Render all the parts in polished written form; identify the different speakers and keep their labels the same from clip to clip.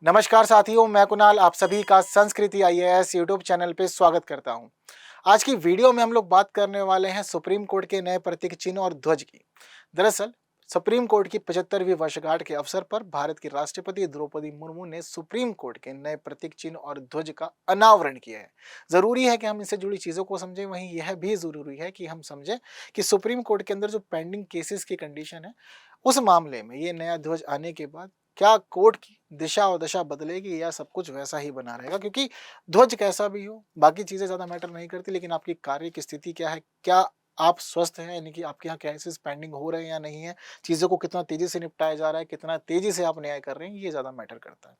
Speaker 1: नमस्कार साथियों, मैं कुणाल आप सभी का संस्कृति आईएएस यूट्यूब चैनल पे स्वागत करता हूं। आज की वीडियो में हम लोग बात करने वाले हैं सुप्रीम कोर्ट के नए प्रतीक चिन्ह और ध्वज की। दरअसल सुप्रीम कोर्ट की 75वीं वर्षगांठ के अवसर पर भारत की राष्ट्रपति द्रौपदी मुर्मू ने सुप्रीम कोर्ट के नए प्रतीक चिन्ह और ध्वज का अनावरण किया है। जरूरी है कि हम इससे जुड़ी चीजों को समझें, वहीं यह भी जरूरी है कि हम समझें कि सुप्रीम कोर्ट के अंदर जो पेंडिंग केसेस की कंडीशन है, उस मामले में ये नया ध्वज आने के बाद क्या कोर्ट की दिशा और दशा बदलेगी या सब कुछ वैसा ही बना रहेगा। क्योंकि ध्वज कैसा भी हो, बाकी चीजें ज्यादा मैटर नहीं करती, लेकिन आपकी कार्य की स्थिति क्या है, क्या आप स्वस्थ हैं, यानी कि आपके यहाँ केसेस पेंडिंग हो रहे हैं या नहीं है, चीजों को कितना तेजी से निपटाया जा रहा है, कितना तेजी से आप न्याय कर रहे हैं, ये ज्यादा मैटर करता है।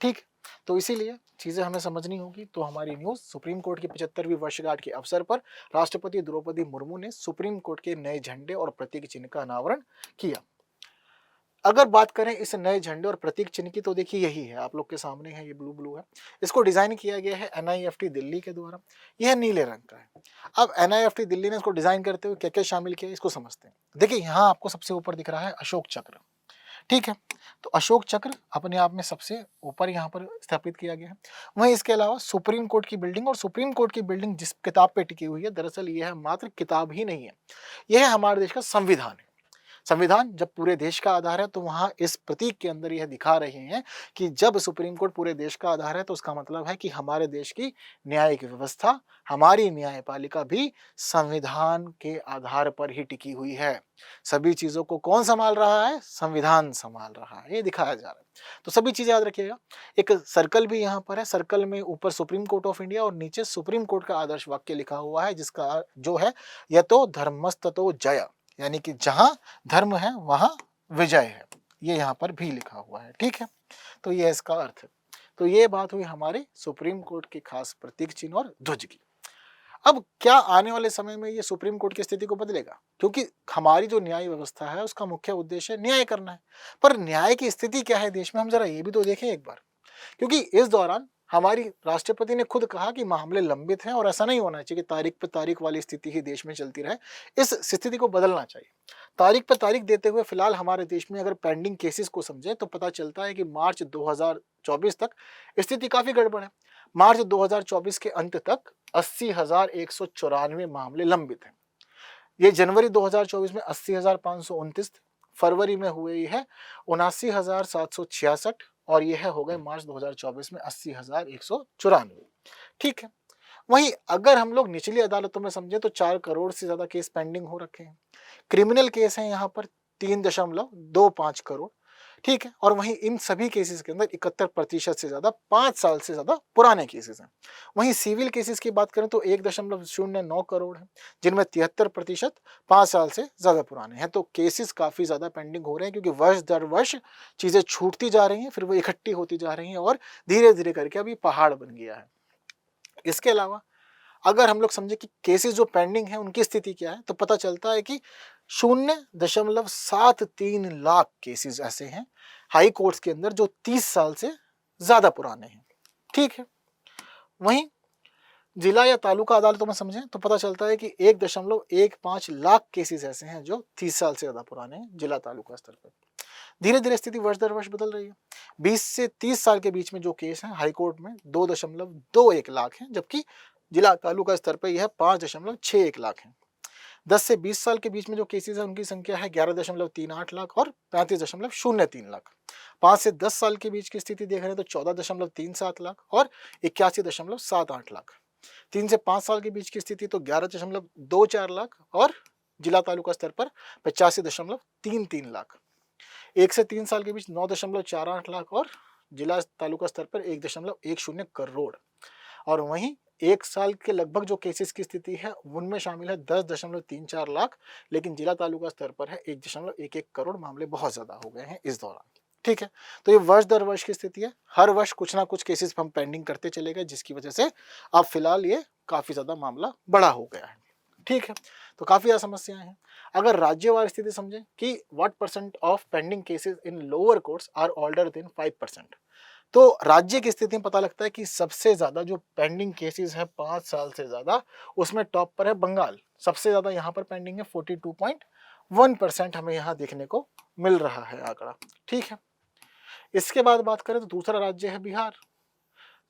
Speaker 1: ठीक, तो इसीलिए चीजें हमें समझनी होगी। तो हमारी न्यूज सुप्रीम कोर्ट की 75वीं वर्षगांठ के अवसर पर राष्ट्रपति द्रौपदी मुर्मू ने सुप्रीम कोर्ट के नए झंडे और प्रतीक चिन्ह का अनावरण किया। अगर बात करें इस नए झंडे और प्रतीक चिन्ह की, तो देखिए यही है, आप लोग के सामने है, ये ब्लू ब्लू है। इसको डिजाइन किया गया है एनआईएफटी दिल्ली के द्वारा। यह नीले रंग का है। अब एनआईएफटी दिल्ली ने इसको डिजाइन करते हुए क्या क्या शामिल किया, इसको समझते हैं। देखिए यहाँ आपको सबसे ऊपर दिख रहा है अशोक चक्र। ठीक है, तो अशोक चक्र अपने आप में सबसे ऊपर यहाँ पर स्थापित किया गया है। वहीं इसके अलावा सुप्रीम कोर्ट की बिल्डिंग, और सुप्रीम कोर्ट की बिल्डिंग जिस किताब पे टिकी हुई है, दरअसल यह मात्र किताब ही नहीं है, यह है हमारे देश का संविधान है। संविधान जब पूरे देश का आधार है, तो वहां इस प्रतीक के अंदर यह दिखा रहे हैं कि जब सुप्रीम कोर्ट पूरे देश का आधार है, तो उसका मतलब है कि हमारे देश की न्यायिक व्यवस्था, हमारी न्यायपालिका भी संविधान के आधार पर ही टिकी हुई है। सभी चीजों को कौन संभाल रहा है? संविधान संभाल रहा है, ये दिखाया जा रहा है। तो सभी चीजें याद रखिएगा। एक सर्कल भी यहाँ पर है, सर्कल में ऊपर सुप्रीम कोर्ट ऑफ इंडिया और नीचे सुप्रीम कोर्ट का आदर्श वाक्य लिखा हुआ है, जिसका जो है यतो धर्मस्ततो जय, यानी कि जहां धर्म है वहां विजय है, ये यहां पर भी लिखा हुआ है। ठीक है, तो ये इसका अर्थ है। तो ये बात हुई हमारे सुप्रीम कोर्ट के खास प्रतीक चिन्ह और ध्वज की। अब क्या आने वाले समय में ये सुप्रीम कोर्ट की स्थिति को बदलेगा? क्योंकि हमारी जो न्याय व्यवस्था है, उसका मुख्य उद्देश्य न्याय करना है। पर न्याय की स्थिति क्या है देश में, हम जरा ये भी तो देखें एक बार। क्योंकि इस दौरान हमारी राष्ट्रपति ने खुद कहा कि मामले लंबित हैं और ऐसा नहीं होना चाहिए कि तारीख पे तारीख वाली स्थिति ही देश में चलती रहे। इस स्थिति को बदलना चाहिए। तारीख पे तारीख देते हुए फिलहाल हमारे देश में अगर पेंडिंग केसेस को समझें, तो पता चलता है कि मार्च 2024 तक स्थिति काफी गड़बड़ है। मार्च 2024 के अंत तक 80,194 मामले लंबित हैं। ये जनवरी 2024 में 80,529, फरवरी में हुए है 79,766, और यह हो गए मार्च 2024 में 80,194। ठीक है, वहीं अगर हम लोग निचली अदालतों में समझे, तो 4 करोड़ से ज्यादा केस पेंडिंग हो रखे हैं। क्रिमिनल केस हैं यहाँ पर 3.25 करोड़। ठीक है, और वहीं इन सभी केसेस के अंदर 71% से ज्यादा 5 साल से ज्यादा पुराने केसेस हैं। वहीं सिविल केसेस की बात करें तो 1.09 करोड़ है, जिनमें 73% 5 साल से ज्यादा पुराने हैं। तो केसेस काफी ज्यादा पेंडिंग हो रहे हैं, क्योंकि वर्ष दर वर्ष चीजें छूटती जा रही हैं, फिर वो इकट्ठी होती जा रही हैं और धीरे धीरे करके अभी पहाड़ बन गया है। इसके अलावा अगर हम लोग समझे कि केसेस जो पेंडिंग है उनकी स्थिति क्या है, तो पता चलता है कि 0.73 लाख केसेस ऐसे हैं हाई कोर्ट्स के अंदर जो 30 साल से ज्यादा पुराने हैं। ठीक है, वहीं जिला या तालुका अदालतों में समझें तो पता चलता है कि 1.15 लाख केसेस ऐसे हैं जो 30 साल से ज्यादा पुराने हैं जिला तालुका स्तर पर। धीरे धीरे स्थिति वर्ष दर वर्ष बदल रही है। 20 से 30 साल के बीच में जो केस हैं हाई कोर्ट में 2.21 लाख हैं, जबकि जिला तालुका स्तर पर यह 5.61 लाख है। 10 से 20 साल के बीच में जो केसेस हैं उनकी संख्या है 11.38 लाख और 35.03 लाख। 5 से 10 साल के बीच की स्थिति देख रहे हैं तो 14.37 लाख और 81.78 लाख। 3 से 5 साल के बीच की स्थिति तो 11.24 लाख और जिला तालुका स्तर पर 85.33 लाख। 1 से 3 साल के बीच 9.48 लाख और जिला तालुका स्तर पर 1.10 करोड़। और वहीं 1 साल के लगभग जो केसेस की स्थिति है उनमें शामिल है 10.34 लाख, लेकिन जिला तालुका स्तर पर है 1.11 करोड़। मामले बहुत ज्यादा हो गए हैं इस दौरान। ठीक है, तो ये वर्ष दर वर्ष की स्थिति है। हर वर्ष कुछ ना कुछ केसेस हम पेंडिंग करते चले गए, जिसकी वजह से अब फिलहाल ये काफी ज्यादा मामला बड़ा हो गया है। ठीक है, तो काफी ज्यादा समस्याएं हैं। अगर राज्यवार स्थिति समझें कि what percent of pending cases in lower courts are older than 5%, तो राज्य की स्थिति में पता लगता है कि सबसे ज्यादा जो पेंडिंग केसेस है 5 साल से ज्यादा, उसमें टॉप पर है बंगाल। सबसे ज्यादा यहाँ पर पेंडिंग है 42.1% हमें यहाँ देखने को मिल रहा है आंकड़ा। ठीक है, इसके बाद बात करें तो दूसरा राज्य है बिहार,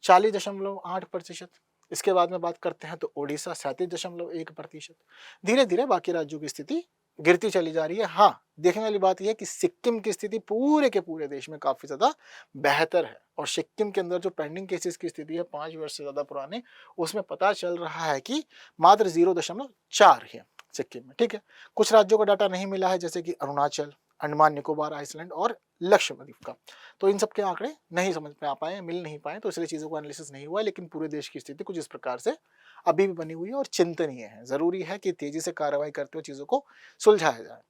Speaker 1: 40.8%। इसके बाद में बात करते हैं तो ओडिशा 37.1%। धीरे धीरे बाकी राज्यों की स्थिति गिरती चली जा रही है। हाँ, देखने वाली बात यह है कि सिक्किम की स्थिति पूरे के पूरे देश में काफी ज्यादा बेहतर है, और सिक्किम के अंदर जो पेंडिंग केसेस की स्थिति है 5 वर्ष से ज्यादा पुराने, उसमें पता चल रहा है कि मात्र 0.4 है सिक्किम में। ठीक है, कुछ राज्यों का डाटा नहीं मिला है, जैसे कि अरुणाचल, अंडमान निकोबार आइसलैंड और लक्षद्वीप का, तो इन सब के आंकड़े नहीं समझ में आ पाए, मिल नहीं पाए, तो इसलिए चीजों को एनालिसिस नहीं हुआ। लेकिन पूरे देश की स्थिति कुछ इस प्रकार से अभी भी बनी हुई है और चिंतनीय है। जरूरी है कि तेजी से कार्रवाई करते हुए चीजों को सुलझाया जाए।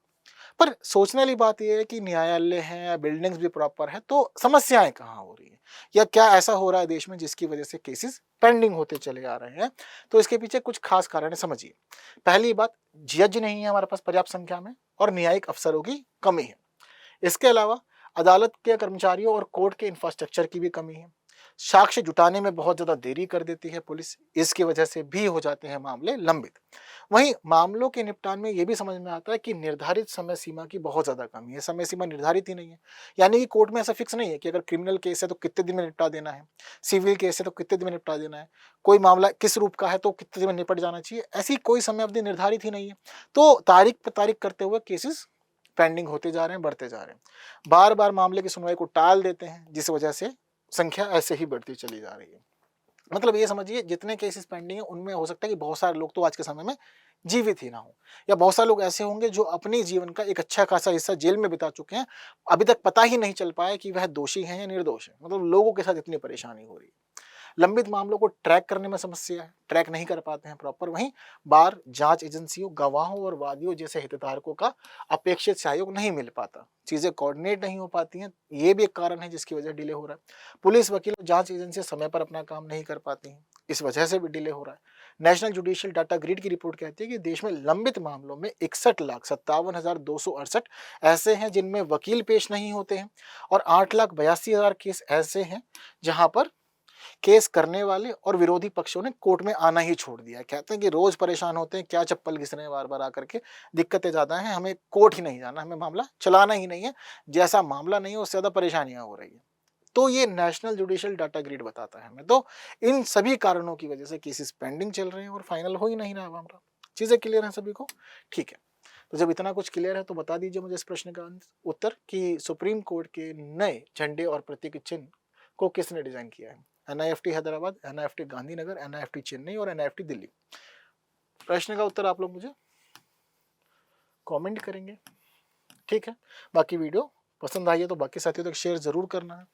Speaker 1: पर सोचने वाली बात यह है कि न्यायालय है, बिल्डिंग्स भी प्रॉपर है, तो समस्याएं कहाँ हो रही है, या क्या ऐसा हो रहा है देश में जिसकी वजह से केसेस पेंडिंग होते चले आ रहे हैं। तो इसके पीछे कुछ खास कारण समझिए। पहली बात, जज नहीं है हमारे पास पर्याप्त संख्या में, और न्यायिक अफसरों की कमी है। इसके अलावा अदालत के कर्मचारियों और कोर्ट के इंफ्रास्ट्रक्चर की भी कमी है। साक्ष्य जुटाने में बहुत ज्यादा देरी कर देती है पुलिस, इसकी वजह से भी हो जाते हैं मामले लंबित। वहीं मामलों के निपटान में यह भी समझ में आता है कि निर्धारित समय सीमा की बहुत ज्यादा कमी है। समय सीमा निर्धारित ही नहीं है, यानी कि कोर्ट में ऐसा फिक्स नहीं है कि अगर क्रिमिनल केस है तो कितने दिन में निपटा देना है, सिविल केस है तो कितने दिन में निपटा देना है, कोई मामला किस रूप का है तो कितने दिन में निपट जाना चाहिए, ऐसी कोई समय अवधि निर्धारित ही नहीं है। तो तारीख पर तारीख करते हुए केसेस पेंडिंग होते जा रहे हैं, बढ़ते जा रहे हैं। बार बार मामले की सुनवाई को टाल देते हैं, जिस वजह से संख्या ऐसे ही बढ़ती चली जा रही है। मतलब ये समझिए, जितने केसेस पेंडिंग है उनमें हो सकता है कि बहुत सारे लोग तो आज के समय में जीवित ही ना हो, या बहुत सारे लोग ऐसे होंगे जो अपने जीवन का एक अच्छा खासा हिस्सा जेल में बिता चुके हैं, अभी तक पता ही नहीं चल पाया कि वह दोषी है या निर्दोष है। मतलब लोगों के साथ इतनी परेशानी हो रही है। लंबित मामलों को ट्रैक करने में समस्या है, ट्रैक नहीं कर पाते हैं प्रॉपर। वहीं बार, जांच एजेंसियों, गवाहों और वादियों जैसे हितधारकों का अपेक्षित सहयोग नहीं मिल पाता, चीजें कोऑर्डिनेट नहीं हो पाती हैं। ये भी एक कारण है जिसकी वजह डिले हो रहा है। पुलिस, वकील और जांच एजेंसी समय पर अपना काम नहीं कर पाती हैं, इस वजह से भी डिले हो रहा है। नेशनल जुडिशियल डाटा ग्रिड की रिपोर्ट कहती है कि देश में लंबित मामलों में 61,57,268 ऐसे हैं जिनमें वकील पेश नहीं होते हैं, और 8,82,000 केस ऐसे हैं जहां पर केस करने वाले और विरोधी पक्षों ने कोर्ट में आना ही छोड़ दिया है। कहते हैं कि रोज परेशान होते हैं, क्या चप्पल घिस रहे हैं बार बार आकर के, दिक्कतें ज्यादा हैं, हमें कोर्ट ही नहीं जाना, हमें मामला चलाना ही नहीं है, जैसा मामला नहीं है उससे ज्यादा परेशानियां हो रही है। तो ये नेशनल जुडिशियल डाटा ग्रिड बताता है हमें। तो इन सभी कारणों की वजह से केसेस पेंडिंग चल रहे हैं और फाइनल हो ही नहीं रहा मामला। चीजें क्लियर हैं सभी को? ठीक है, तो जब इतना कुछ क्लियर है तो बता दीजिए मुझे इस प्रश्न का उत्तर कि सुप्रीम कोर्ट के नए झंडे और प्रतीक चिन्ह को किसने डिजाइन किया है? NIFT Hyderabad, NIFT Gandhinagar, NIFT Chennai और एनआईएफटी दिल्ली। प्रश्न का उत्तर आप लोग मुझे कमेंट करेंगे। ठीक है, बाकी वीडियो पसंद आई है तो बाकी साथियों तक शेयर जरूर करना है।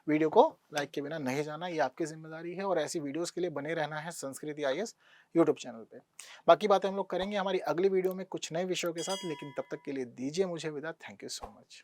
Speaker 1: वीडियो को लाइक के बिना नहीं जाना, ये आपकी जिम्मेदारी है। और ऐसी वीडियोस के लिए बने रहना है संस्कृति आईएएस यूट्यूब चैनल पे। बाकी बातें हम लोग करेंगे हमारी अगली वीडियो में कुछ नए विषयों के साथ, लेकिन तब तक के लिए दीजिए मुझे विदा। Thank you so much.